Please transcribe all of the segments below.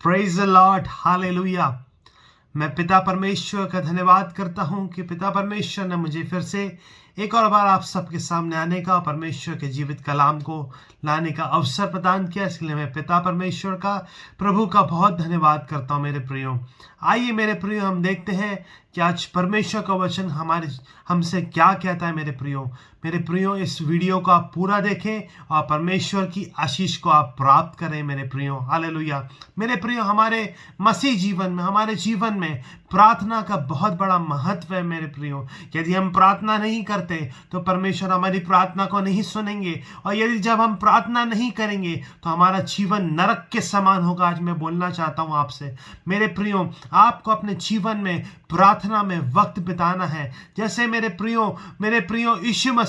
Praise the Lord, hallelujah. मैं पिता परमेश्वर का धन्यवाद करता हूं कि पिता परमेश्वर ने मुझे फिर से एक और बार आप सबके सामने आने का, परमेश्वर के जीवित कलाम को लाने का अवसर प्रदान किया। इसलिए मैं पिता परमेश्वर का, प्रभु का बहुत धन्यवाद करता हूं। मेरे प्रियो, आइए मेरे प्रियो, हम देखते हैं कि आज परमेश्वर का वचन हमसे क्या कहता है। मेरे प्रियो, इस वीडियो को आप पूरा देखें और परमेश्वर की आशीष को आप प्राप्त करें। मेरे प्रियो, हालेलुया। मेरे प्रियो, हमारे मसीह जीवन में, हमारे जीवन में प्रार्थना का बहुत बड़ा महत्व है। मेरे प्रियो, यदि हम प्रार्थना नहीं करते तो परमेश्वर हमारी प्रार्थना को नहीं सुनेंगे, और यदि जब हम प्रार्थना नहीं करेंगे तो हमारा जीवन नरक के समान होगा। आज मैं बोलना चाहता हूं आपसे, मेरे प्रियो, आपको अपने जीवन में प्रार्थना में वक्त बिताना है। जैसे मेरे प्रियो यीशु मसीह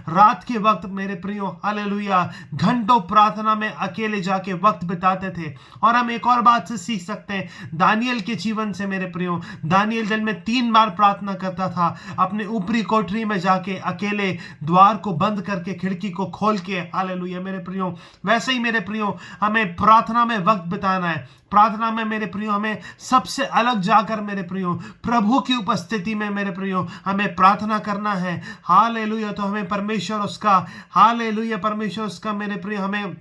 रात के वक्त, मेरे प्रियो, हालेलुया, घंटों प्रार्थना में अकेले जाके वक्त बिताते थे। और हम एक और बात से सीख सकते हैं दानियल के जीवन से। मेरे प्रियो, दानियल दिन में 3 बार प्रार्थना करता था, अपने ऊपरी कोठरी में जाके अकेले, द्वार को बंद करके, खिड़की को खोल के। हालेलुया मेरे प्रियो, वैसे ही मेरे प्रियो, हमें प्रार्थना में वक्त बिताना है। प्रार्थना में मेरे प्रियो हमें सबसे अलग जाकर, मेरे प्रियो, प्रभु की उपस्थिति में, मेरे प्रियो, हमें प्रार्थना करना है। हालेलुया। तो हमें परमेश्वर उसका, हालेलुया, परमेश्वर उसका, मेरे प्रियो, हमें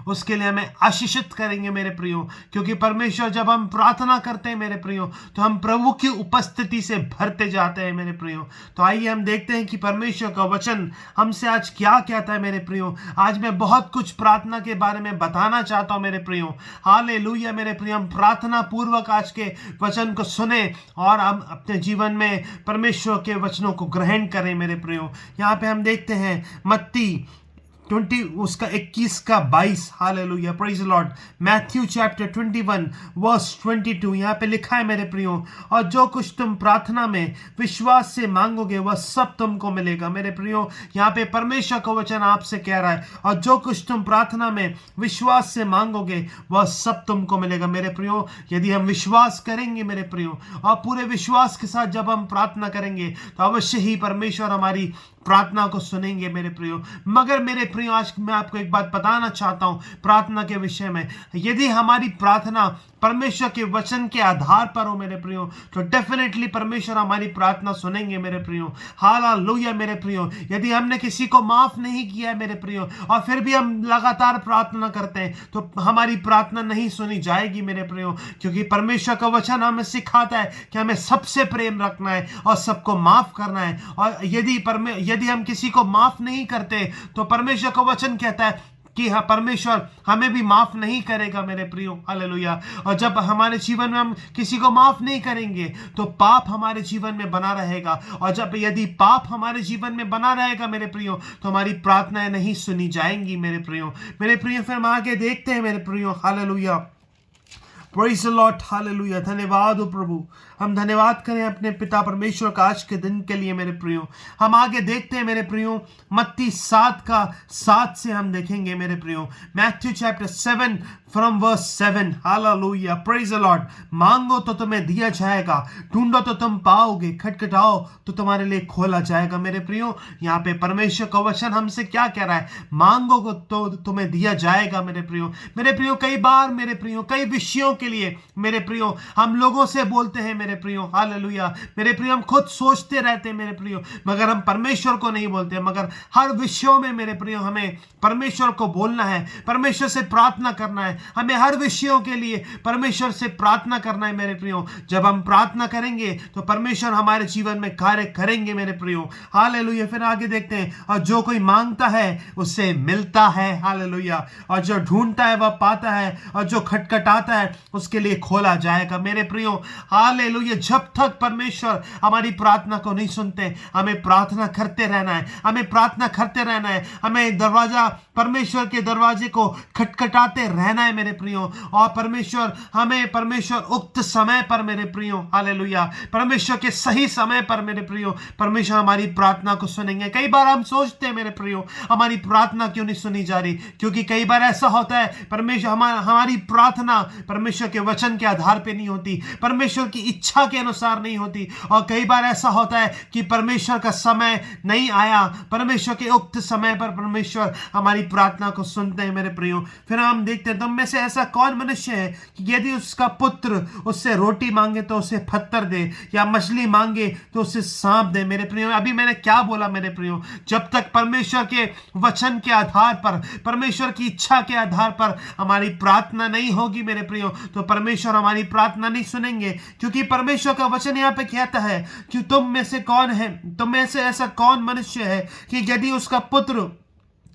उसके लिए हमें आशीषित करेंगे। मेरे प्रियो, क्योंकि परमेश्वर, जब हम प्रार्थना करते हैं मेरे प्रियो, तो हम प्रभु की उपस्थिति से भरते जाते हैं। मेरे प्रियो, तो आइए हम देखते हैं कि परमेश्वर का वचन हमसे आज क्या कहता है। मेरे प्रियो, आज मैं बहुत कुछ प्रार्थना के बारे में बताना चाहता हूं। मेरे प्रियो, हालेलुया मेरे प्रियो, हम प्रार्थना पूर्वक आज के वचन को सुने और हम अपने जीवन में परमेश्वर के वचनों को ग्रहण करें। मेरे प्रियो, यहाँ पे हम देखते हैं मत्ती 20 उसका 21 का 22, hallelujah, praise the Lord. Matthew chapter 21 verse 22, यहाँ पे लिखा है मेरे प्रियो, और जो कुछ तुम प्रार्थना में विश्वास से मांगोगे वह सब तुमको मिलेगा। मेरे प्रियो, यहाँ पे परमेश्वर का वचन आपसे कह रहा है, और जो कुछ तुम प्रार्थना में विश्वास से मांगोगे वह सब तुमको मिलेगा। मेरे प्रियो, यदि हम विश्वास करेंगे मेरे प्रियो, और पूरे विश्वास के साथ जब हम प्रार्थना करेंगे तो अवश्य ही परमेश्वर हमारी प्रार्थना को सुनेंगे। मेरे प्रियो, मगर मेरे प्रियो, आज मैं आपको एक बात बताना चाहता हूं प्रार्थना के विषय में। यदि हमारी प्रार्थना परमेश्वर के वचन के आधार पर हो मेरे प्रियो, तो डेफिनेटली परमेश्वर हमारी प्रार्थना सुनेंगे। मेरे प्रियो, हालेलुया मेरे प्रियो। यदि हमने किसी को माफ नहीं किया है मेरे प्रियो, और फिर भी हम लगातार प्रार्थना करते हैं, तो हमारी प्रार्थना नहीं सुनी जाएगी। मेरे प्रियो, क्योंकि परमेश्वर का वचन हमें सिखाता है कि हमें सबसे प्रेम रखना है और सबको माफ करना है। और यदि हम किसी को माफ नहीं करते तो परमेश्वर का वचन कहता है कि हाँ, परमेश्वर हमें भी माफ नहीं करेगा। मेरे प्रियो, हालेलुया। और जब हमारे जीवन में हम किसी को माफ नहीं करेंगे तो पाप हमारे जीवन में बना रहेगा, और यदि पाप हमारे जीवन में बना रहेगा मेरे प्रियो, तो हमारी प्रार्थनाएं नहीं सुनी जाएंगी। मेरे प्रियो, फिर हम आगे देखते हैं मेरे प्रियो, hallelujah, praise the Lord, hallelujah. धन्यवाद हो प्रभु, हम धन्यवाद करें अपने पिता परमेश्वर का आज के दिन के लिए। मेरे प्रियो, हम आगे देखते हैं मेरे प्रियो, मत्ती 7 का 7 से हम देखेंगे। मेरे प्रियो, Matthew chapter 7 from verse 7, hallelujah, praise the Lord. मांगो तो तुम्हें दिया जाएगा, ढूंढो तो तुम पाओगे, खटखटाओ तो तुम्हारे लिए खोला जाएगा। मेरे प्रियो, यहाँ पे परमेश्वर का वचन हमसे क्या कह रहा है? मांगो तो तुम्हें दिया जाएगा। मेरे प्रियो, कई बार मेरे प्रियो, कई विषयों के लिए मेरे प्रियो, हम लोगों से बोलते हैं मेरे प्रियो, हालेलुया मेरे प्रियो, हम खुद सोचते रहते हैं मेरे प्रियो, मगर हम परमेश्वर को नहीं बोलते। मगर हर विषयों में मेरे प्रियो हमें परमेश्वर को बोलना है, परमेश्वर से प्रार्थना करना है। हमें हर विषयों के लिए परमेश्वर से प्रार्थना करना है। मेरे प्रियो, जब हम प्रार्थना करेंगे तो परमेश्वर हमारे जीवन में कार्य करेंगे। मेरे प्रियो, हालेलुया। फिर आगे देखते हैं, और जो कोई मांगता है उससे मिलता है, हालेलुया, और जो ढूंढता है वह पाता है, और जो खटखटाता है उसके लिए खोला जाएगा। मेरे प्रियो, हालेलुया, जब तक परमेश्वर हमारी प्रार्थना को नहीं सुनते, हमें प्रार्थना करते रहना है, हमें प्रार्थना करते रहना है, हमें परमेश्वर के दरवाजे को खटखटाते रहना है। मेरे प्रियो, और परमेश्वर उक्त समय पर, मेरे प्रियो, हालेलुया, परमेश्वर के सही समय पर मेरे प्रियो, परमेश्वर हमारी प्रार्थना को सुनेंगे। कई बार हम सोचते हैं मेरे प्रियो, हमारी प्रार्थना क्यों नहीं सुनी जा रही? क्योंकि कई बार ऐसा होता है परमेश्वर हमारी प्रार्थना परमेश्वर परमेश्वर के वचन के आधार पे नहीं होती, परमेश्वर की इच्छा के अनुसार नहीं होती। और कई बार ऐसा होता है कि परमेश्वर का समय नहीं आया, परमेश्वर के उक्त समय पर परमेश्वर हमारी प्रार्थना को सुनते हैं मेरे प्रियो। फिर हम देखते हैं तुम में से ऐसा कौन मनुष्य है कि यदि उसका पुत्र उससे रोटी मांगे तो उसे पत्थर दे, या मछली मांगे तो उसे सांप दे। मेरे प्रियो, अभी मैंने क्या बोला मेरे प्रियो? जब तक परमेश्वर के वचन के आधार पर, परमेश्वर की इच्छा के आधार पर हमारी प्रार्थना नहीं होगी मेरे प्रियो, तो परमेश्वर हमारी प्रार्थना नहीं सुनेंगे। क्योंकि परमेश्वर का वचन यहाँ पे कहता है कि तुम में से कौन है, तुम में से ऐसा कौन मनुष्य है कि यदि उसका पुत्र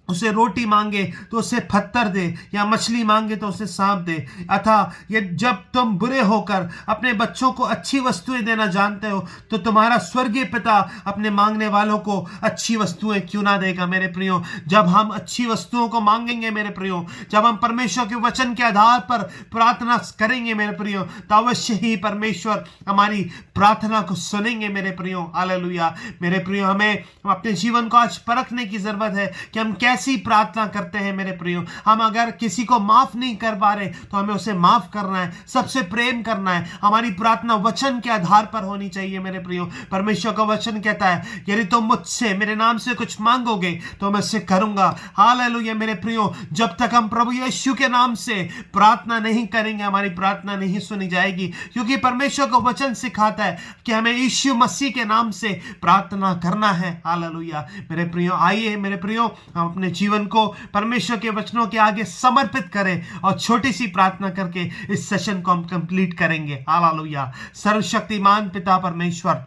उसे रोटी मांगे तो उसे पत्थर दे, या मछली मांगे तो उसे सांप दे। अतः ये जब तुम बुरे होकर अपने बच्चों को अच्छी वस्तुएं देना जानते हो, तो तुम्हारा स्वर्गीय पिता अपने मांगने वालों को अच्छी वस्तुएं क्यों ना देगा मेरे प्रियो। जब हम अच्छी वस्तुओं को मांगेंगे मेरे प्रियो, जब हम परमेश्वर के वचन के आधार पर प्रार्थना करेंगे मेरे प्रियो, तो अवश्य ही परमेश्वर हमारी प्रार्थना को सुनेंगे मेरे प्रियो। हालेलुया मेरे प्रियो, हमें अपने जीवन को आज परखने की जरूरत है कि हम कैसी प्रार्थना करते हैं मेरे प्रियो। हम अगर किसी को माफ नहीं कर पा रहे तो हमें उसे माफ करना है, सबसे प्रेम करना है। हमारी प्रार्थना वचन के आधार पर होनी चाहिए मेरे प्रियो। परमेश्वर का वचन कहता है यदि तुम मुझसे मेरे नाम से कुछ मांगोगे तो मैं उसे करूंगा। हालेलुया मेरे प्रियो, जब तक हम प्रभु यीशु के नाम से प्रार्थना नहीं करेंगे हमारी प्रार्थना नहीं सुनी जाएगी। क्योंकि परमेश्वर का वचन सिखाता है कि हमें यीशु मसीह के नाम से प्रार्थना करना है। हालेलुया मेरे प्रियो, आइए मेरे प्रियो हम अपने जीवन को परमेश्वर के वचनों के आगे समर्पित करें और छोटी सी प्रार्थना करके इस सेशन को हम कंप्लीट करेंगे। हालेलुया। सर्वशक्तिमान पिता परमेश्वर,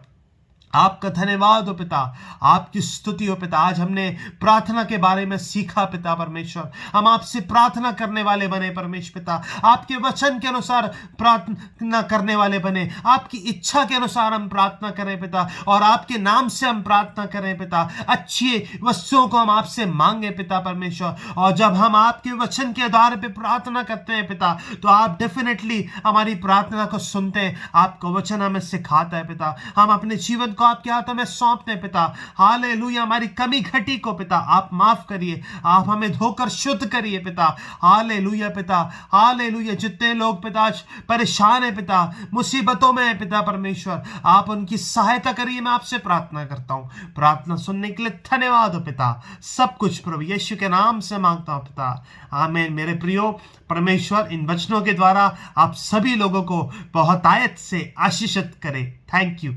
आपका धन्यवाद हो पिता, आपकी स्तुति हो पिता। आज हमने प्रार्थना के बारे में सीखा पिता परमेश्वर, हम आपसे प्रार्थना करने वाले बने परमेश्वर पिता, आपके वचन के अनुसार प्रार्थना करने वाले बने, आपकी इच्छा के अनुसार हम प्रार्थना करें पिता, और आपके नाम से हम प्रार्थना करें पिता। अच्छी वस्तुओं को हम आपसे मांगे पिता परमेश्वर, और जब हम आपके वचन के आधार पर प्रार्थना करते हैं पिता, तो आप डेफिनेटली हमारी प्रार्थना को सुनते हैं। आपका वचन हमें सिखाता है पिता, हम अपने जीवन आपके हाथों में सौंपते हैं पिता। हालेलुया, हमारी कमी घटी को पिता आप माफ करिए, आप हमें धोकर शुद्ध करिए पिता। हालेलुया पिता, हालेलुया। जितने लोग पिता आज परेशान है पिता, मुसीबतों में है पिता परमेश्वर, आप उनकी सहायता करिए। मैं आपसे प्रार्थना करता हूँ, प्रार्थना सुनने के लिए धन्यवाद हो पिता। सब कुछ प्रभु यीशु के नाम से मांगता हूँ पिता, आमीन। मेरे प्रियो परमेश्वर इन वचनों के द्वारा आप सभी लोगों को बहुतायत से आशीषित करे। Thank you.